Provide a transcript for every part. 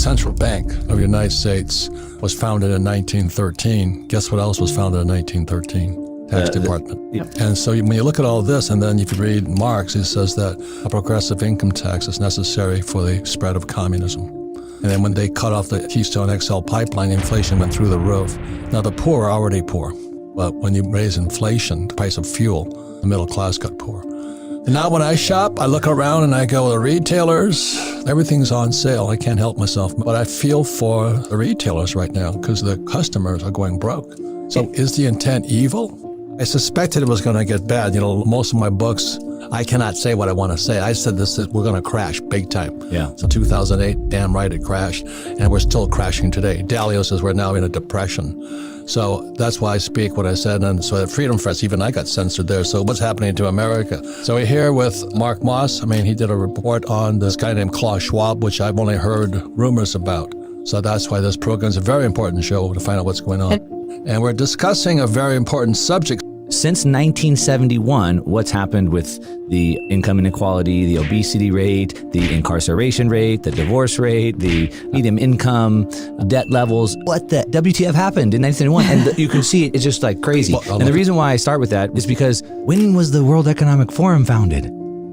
Central Bank of the United States was founded in 1913. Guess what else was founded in 1913? Tax Department. Yeah. And so when you look at all this, and then if you read Marx, he says that a progressive income tax is necessary for the spread of communism. And then when they cut off the Keystone XL pipeline, inflation went through the roof. Now the poor are already poor, but when you raise inflation, the price of fuel, the middle class got poor. And now when I shop, I look around and I go, the retailers, everything's on sale. I can't help myself. But I feel for the retailers right now because the customers are going broke. So is the intent evil? I suspected it was going to get bad. You know, most of my books, I cannot say what I want to say. I said we're going to crash big time. Yeah. So 2008, damn right it crashed. And we're still crashing today. Dalio says we're now in a depression. So that's why I speak what I said. And so at Freedom Fest, even I got censored there. So what's happening to America? So we're here with Mark Moss. I mean, he did a report on this guy named Klaus Schwab, which I've only heard rumors about. So that's why this program is a very important show to find out what's going on. And we're discussing a very important subject. Since 1971, what's happened with the income inequality, the obesity rate, the incarceration rate, the divorce rate, the medium income, debt levels, what the WTF happened in 1971? And you can see it's just like crazy. And the reason why I start with that is because when was the World Economic Forum founded?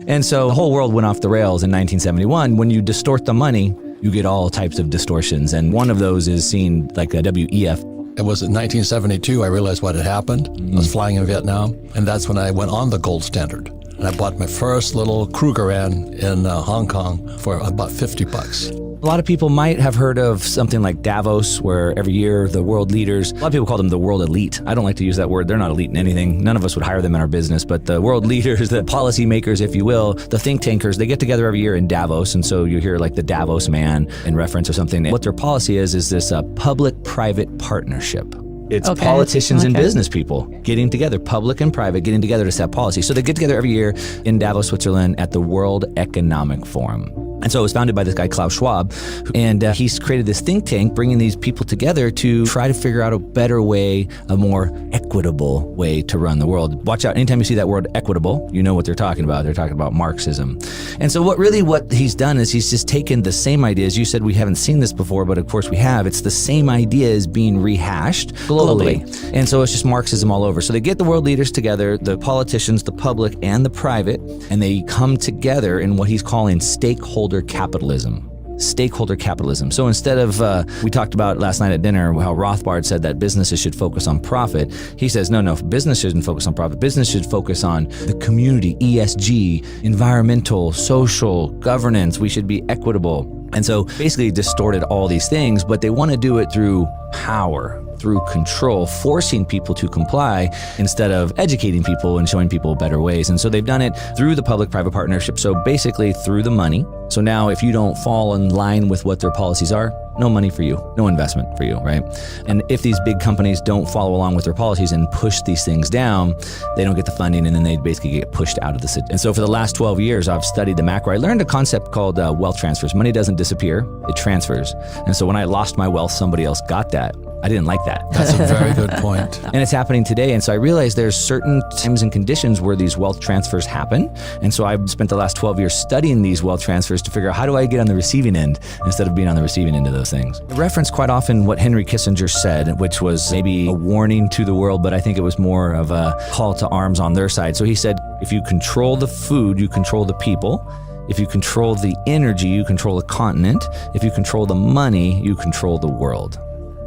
And so the whole world went off the rails in 1971. When you distort the money, you get all types of distortions. And one of those is seen like a WEF. It was in 1972 I realized what had happened. I was flying in Vietnam, and that's when I went on the gold standard. And I bought my first little Krugerrand in Hong Kong for about $50. A lot of people might have heard of something like Davos, where every year the world leaders, a lot of people call them the world elite. I don't like to use that word. They're not elite in anything. None of us would hire them in our business, but the world leaders, the policy makers, if you will, the think tankers, they get together every year in Davos. And so you hear like the Davos man in reference or something. What their policy is this public-private partnership. It's politicians and business people getting together, public and private, getting together to set policy. So they get together every year in Davos, Switzerland at the World Economic Forum. And so it was founded by this guy, Klaus Schwab, and he's created this think tank, bringing these people together to try to figure out a better way, a more equitable way to run the world. Watch out, anytime you see that word equitable, you know what they're talking about. They're talking about Marxism. And so what he's done is he's just taken the same ideas. You said we haven't seen this before, but of course we have. It's the same ideas being rehashed globally. And so it's just Marxism all over. So they get the world leaders together, the politicians, the public, and the private, and they come together in what he's calling stakeholder capitalism. Stakeholder capitalism. So instead of, we talked about last night at dinner how Rothbard said that businesses should focus on profit. He says, no, business shouldn't focus on profit. Business should focus on the community, ESG, environmental, social, governance. We should be equitable. And so basically distorted all these things, but they want to do it through power, through control, forcing people to comply instead of educating people and showing people better ways. And so they've done it through the public-private partnership. So basically through the money. So now if you don't fall in line with what their policies are, no money for you, no investment for you, right? And if these big companies don't follow along with their policies and push these things down, they don't get the funding, and then they basically get pushed out of the city. And so for the last 12 years, I've studied the macro. I learned a concept called wealth transfers. Money doesn't disappear, it transfers. And so when I lost my wealth, somebody else got that. I didn't like that. That's a very good point. And it's happening today. And so I realized there's certain times and conditions where these wealth transfers happen. And so I've spent the last 12 years studying these wealth transfers to figure out how do I get on the receiving end instead of being on the receiving end of those things. I reference quite often what Henry Kissinger said, which was maybe a warning to the world, but I think it was more of a call to arms on their side. So he said, if you control the food, you control the people. If you control the energy, you control the continent. If you control the money, you control the world.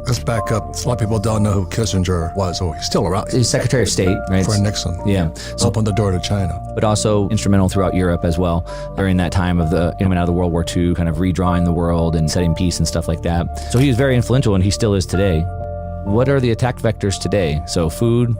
Let's back up. A lot of people don't know who Kissinger was. Oh, he's still around. He's Secretary of State, right? For Nixon. Yeah. So, opened the door to China. But also instrumental throughout Europe as well during that time of the coming out of the World War II, kind of redrawing the world and setting peace and stuff like that. So he was very influential, and he still is today. What are the attack vectors today? So food,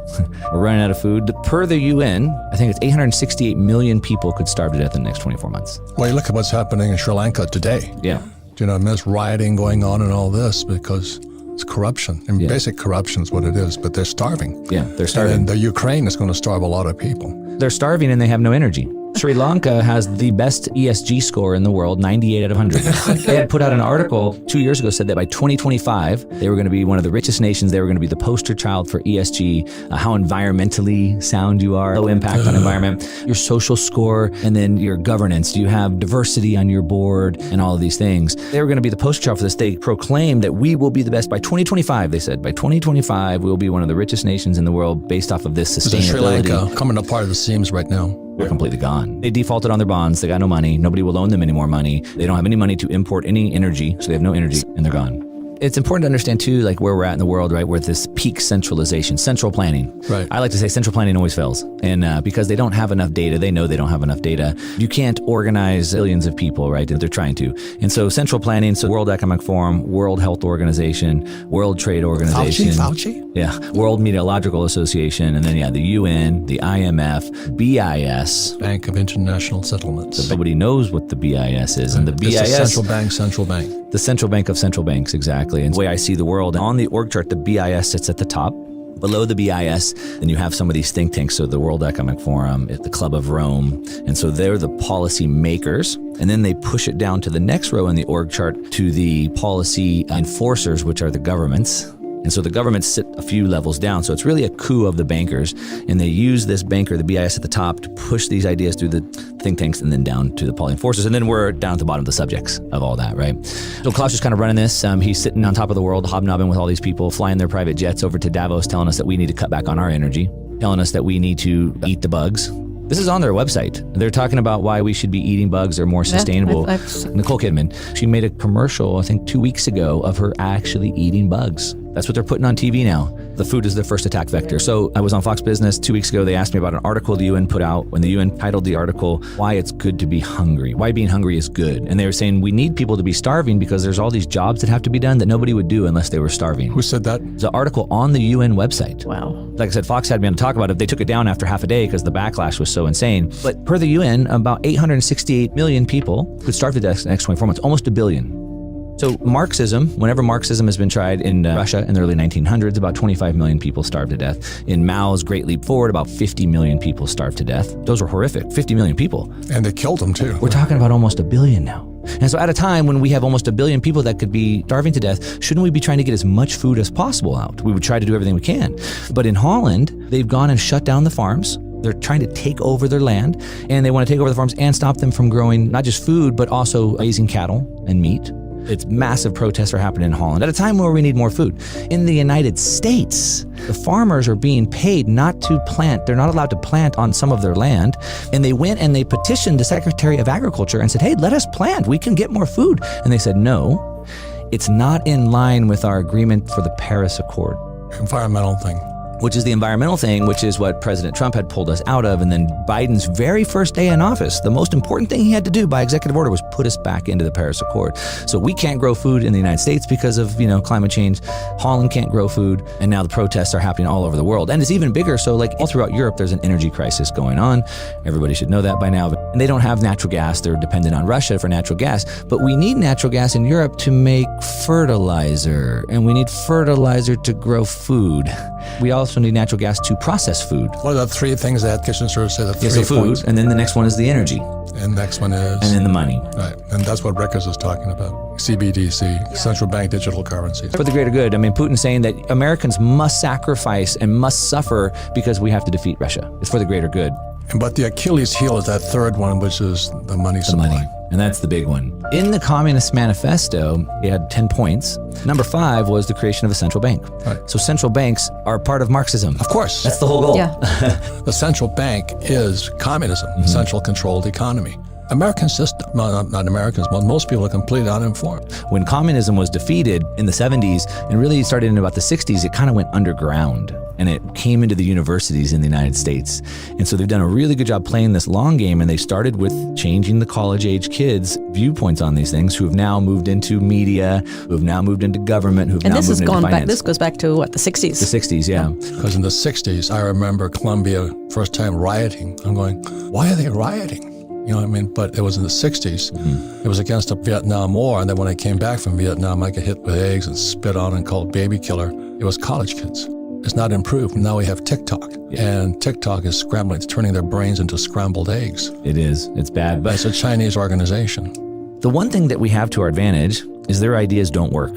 we're running out of food. Per the UN, I think it's 868 million people could starve to death in the next 24 months. Well, you look at what's happening in Sri Lanka today. Yeah. You know, and there's rioting going on and all this because it's corruption. And basic corruption is what it is, but they're starving. Yeah, they're starving. And the Ukraine is going to starve a lot of people. They're starving and they have no energy. Sri Lanka has the best ESG score in the world, 98 out of 100. They had put out an article 2 years ago, said that by 2025, they were going to be one of the richest nations. They were going to be the poster child for ESG, how environmentally sound you are, low impact on environment, your social score, and then your governance. Do you have diversity on your board and all of these things? They were going to be the poster child for this. They proclaimed that we will be the best by 2025. They said by 2025, we'll be one of the richest nations in the world based off of this sustainability. Sri Lanka coming apart at the seams right now. They're completely gone. They defaulted on their bonds. They got no money. Nobody will loan them any more money. They don't have any money to import any energy, so they have no energy, and they're gone. It's important to understand too, like where we're at in the world, right? Where this peak centralization, central planning. Right. I like to say central planning always fails. And because they don't have enough data, they know they don't have enough data. You can't organize billions of people, right? They're trying to. And so central planning, so World Economic Forum, World Health Organization, World Trade Organization. Fauci? Yeah. World Meteorological Association. And then, the UN, the IMF, BIS. Bank of International Settlements. So nobody knows what the BIS is. And the BIS. It's the central bank. The central bank of central banks, exactly. And the way I see the world, on the org chart, the BIS sits at the top. Below the BIS, then you have some of these think tanks. So the World Economic Forum, the Club of Rome. And so they're the policy makers. And then they push it down to the next row in the org chart to the policy enforcers, which are the governments. And so the governments sit a few levels down. So it's really a coup of the bankers. And they use this banker, the BIS at the top, to push these ideas through the think tanks and then down to the policy enforcers. And then we're down at the bottom of the subjects of all that, right? So Klaus is kind of running this. He's sitting on top of the world, hobnobbing with all these people, flying their private jets over to Davos, telling us that we need to cut back on our energy, telling us that we need to eat the bugs. This is on their website. They're talking about why we should be eating bugs. They're more sustainable. Nicole Kidman, she made a commercial, I think 2 weeks ago, of her actually eating bugs. That's what they're putting on TV now. The food is their first attack vector. So I was on Fox Business 2 weeks ago. They asked me about an article the UN put out when the UN titled the article, Why It's Good to Be Hungry. Why being hungry is good. And they were saying we need people to be starving because there's all these jobs that have to be done that nobody would do unless they were starving. Who said that? It's an article on the UN website. Wow. Like I said, Fox had me on to talk about it. They took it down after half a day because the backlash was so insane. But per the UN, about 868 million people could starve to death in the next 24 months, almost a billion. So Marxism, whenever Marxism has been tried in Russia in the early 1900s, about 25 million people starved to death. In Mao's Great Leap Forward, about 50 million people starved to death. Those were horrific, 50 million people. And they killed them too. We're talking about almost a billion now. And so at a time when we have almost a billion people that could be starving to death, shouldn't we be trying to get as much food as possible out? We would try to do everything we can. But in Holland, they've gone and shut down the farms. They're trying to take over their land, and they want to take over the farms and stop them from growing not just food, but also raising cattle and meat. It's massive protests are happening in Holland at a time where we need more food. In the United States, the farmers are being paid not to plant. They're not allowed to plant on some of their land. And they went and they petitioned the Secretary of Agriculture and said, hey, let us plant. We can get more food. And they said, no, it's not in line with our agreement for the Paris Accord. Environmental thing. Which is the environmental thing, which is what President Trump had pulled us out of. And then Biden's very first day in office, the most important thing he had to do by executive order was put us back into the Paris Accord. So we can't grow food in the United States because of, climate change. Holland can't grow food. And now the protests are happening all over the world. And it's even bigger. So like all throughout Europe, there's an energy crisis going on. Everybody should know that by now. And they don't have natural gas. They're dependent on Russia for natural gas. But we need natural gas in Europe to make fertilizer. And we need fertilizer to grow food. We also need natural gas to process food. What are the three things that Kissinger said? The three so food, points. and then the next one is the energy. And next one is? And then the money. Right, and that's what Rickers is talking about. CBDC, central bank digital currencies. For the greater good. I mean, Putin's saying that Americans must sacrifice and must suffer because we have to defeat Russia. It's for the greater good. But the Achilles heel is that third one, which is the money supply. Money. And that's the big one. In the Communist Manifesto, it had 10 points. Number 5 was the creation of a central bank. Right. So central banks are part of Marxism. Of course. That's the whole goal. Yeah. The central bank is communism, central controlled economy. American system, not Americans, but most people are completely uninformed. When communism was defeated in the 70s and really started in about the 60s, it kind of went underground and it came into the universities in the United States. And so they've done a really good job playing this long game, and they started with changing the college-age kids' viewpoints on these things, who have now moved into media, who have now moved into government, who have now moved into finance. This goes back to what, the 60s? The 60s, yeah. Because in the 60s, I remember Columbia first time rioting. I'm going, why are they rioting? You know what I mean? But it was in the 60s. It was against the Vietnam War. And then when I came back from Vietnam, I got hit with eggs and spit on and called baby killer. It was college kids. It's not improved. Now we have TikTok, and TikTok is scrambling. It's turning their brains into scrambled eggs. It is. It's bad. But It's a Chinese organization. the one thing that we have to our advantage is their ideas don't work.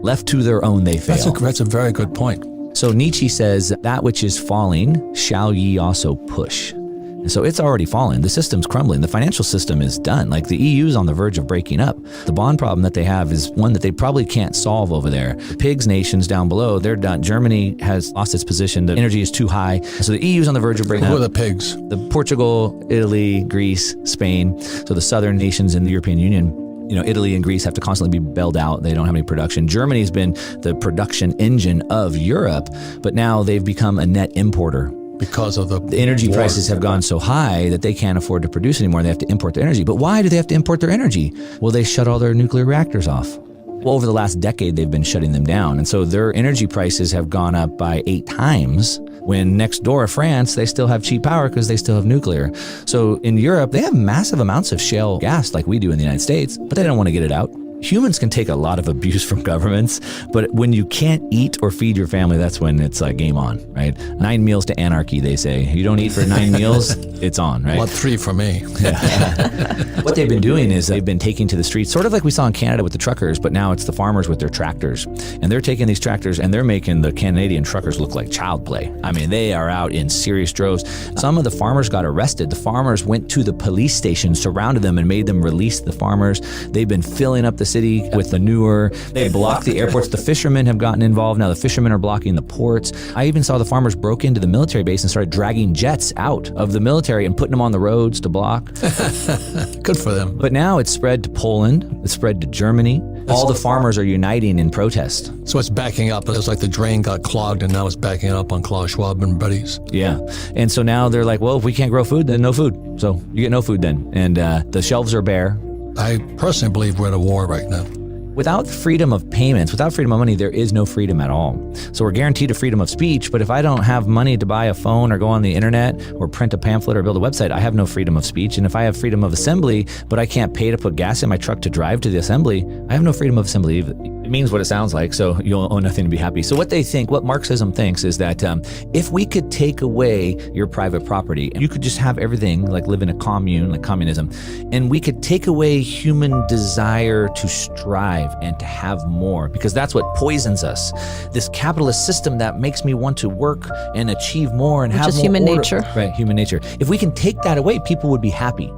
Left to their own, they fail. That's a very good point. So Nietzsche says, that which is falling, shall ye also push. And so it's already fallen. The system's crumbling. The financial system is done. Like the EU's on the verge of breaking up. The bond problem that they have is one that they probably can't solve over there. The pigs nations down below, they're done. Germany has lost its position. The energy is too high. So the EU's on the verge of breaking up. Who are the pigs? The Portugal, Italy, Greece, Spain. So the southern nations in the European Union. You know, Italy and Greece have to constantly be bailed out. They don't have any production. Germany's been the production engine of Europe, but now they've become a net importer. Because of the energy war. prices have gone so high that they can't afford to produce anymore. They have to import their energy. But why do they have to import their energy? Well, they shut all their nuclear reactors off. Well, over the last decade, they've been shutting them down. And so their energy prices have gone up by 8 times, when next door, France, they still have cheap power because they still have nuclear. So in Europe, they have massive amounts of shale gas like we do in the United States, but they don't want to get it out. Humans can take a lot of abuse from governments, but when you can't eat or feed your family, that's when it's like game on, right? 9 meals to anarchy, they say. You don't eat for 9 meals, it's on, right? Well, 3 for me. What they've been doing is they've been taking to the streets, sort of like we saw in Canada with the truckers, but now it's the farmers with their tractors. And they're taking these tractors and they're making the Canadian truckers look like child play. I mean, they are out in serious droves. Some of the farmers got arrested. The farmers went to the police station, surrounded them, and made them release the farmers. They've been filling up the city with manure. They blocked the airports. The fishermen have gotten involved. Now the fishermen are blocking the ports. I even saw the farmers broke into the military base and started dragging jets out of the military and putting them on the roads to block. Good for them. But now it's spread to Poland. It's spread to Germany. All the farmers are uniting in protest. So it's backing up. It's like the drain got clogged, and now it's backing up on Klaus Schwab and buddies. Yeah. And so now they're like, well, if we can't grow food, then no food. So you get no food then. And the shelves are bare. I personally believe we're at a war right now. Without freedom of payments, without freedom of money, there is no freedom at all. So we're guaranteed a freedom of speech, but if I don't have money to buy a phone or go on the internet or print a pamphlet or build a website, I have no freedom of speech. And if I have freedom of assembly, but I can't pay to put gas in my truck to drive to the assembly, I have no freedom of assembly either. It means what it sounds like, so you'll own nothing to be happy. So what they think, what Marxism thinks is that if we could take away your private property, you could just have everything, like live in a commune, like communism, and we could take away human desire to strive and to have more, because that's what poisons us. This capitalist system that makes me want to work and achieve more and have more Which is human order. nature. Right, human nature. If we can take that away, people would be happy.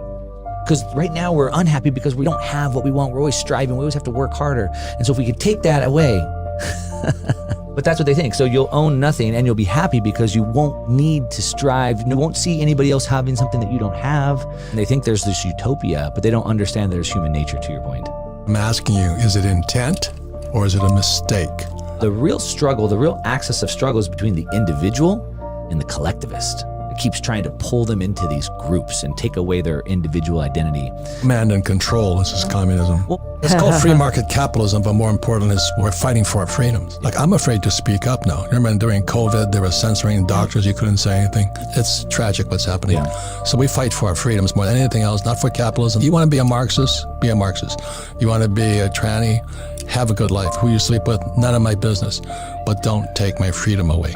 Because right now we're unhappy because we don't have what we want. We're always striving. We always have to work harder. And so if we could take that away, but that's what they think. So you'll own nothing and you'll be happy because you won't need to strive. You won't see anybody else having something that you don't have. And they think there's this utopia, but they don't understand there's human nature, to your point. I'm asking you, is it intent or is it a mistake? The real struggle, the real axis of struggle is between the individual and the collectivist. It keeps trying to pull them into these groups and take away their individual identity. Command and control, this is communism. It's called free market capitalism, but more important is we're fighting for our freedoms. Like, I'm afraid to speak up now. Remember during COVID, they were censoring doctors, you couldn't say anything. It's tragic what's happening. Yeah. So we fight for our freedoms more than anything else, not for capitalism. You want to be a Marxist? Be a Marxist. You want to be a tranny? Have a good life. Who you sleep with? None of my business. But don't take my freedom away.